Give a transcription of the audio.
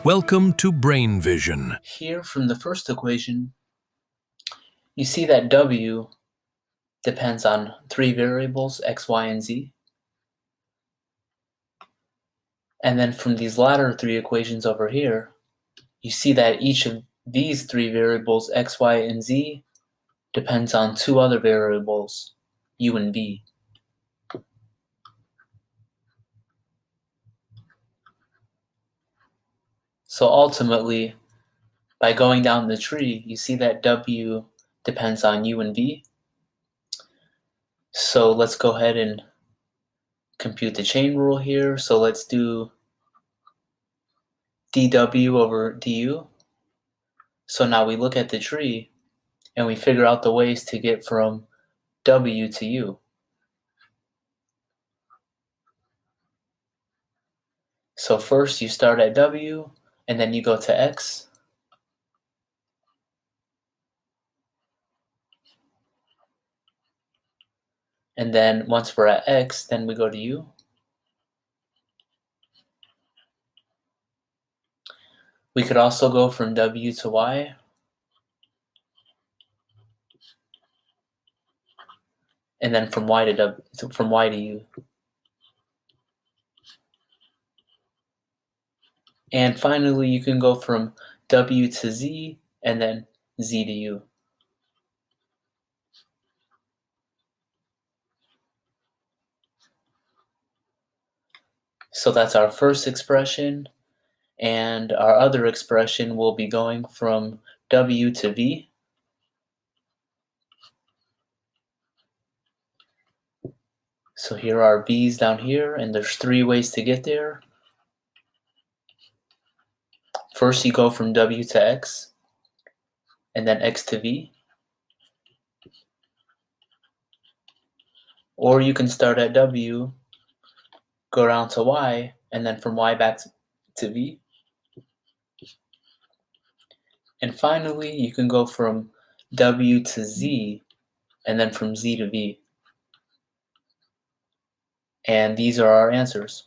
Welcome to Brain Vision. Here from the first equation, you see that W depends on three variables, x, y, and z. And then from these latter three equations over here, you see that each of these three variables, x, y, and z, depends on two other variables, u and v. So ultimately, by going down the tree, you see that W depends on u and v. So let's go ahead and compute the chain rule here. So let's do dw over du. So now we look at the tree and we figure out the ways to get from w to u. So first you start at w and then you go to x. And then once we're at x, then we go to u. We could also go from w to y. And then from y to u. And finally, you can go from w to z and then z to u. So that's our first expression, and our other expression will be going from w to v. So here are v's down here, and there's three ways to get there. First, you go from w to x, and then x to v. Or you can start at w, go down to y, and then from y back to v. And finally, you can go from w to z, and then from z to v. And these are our answers.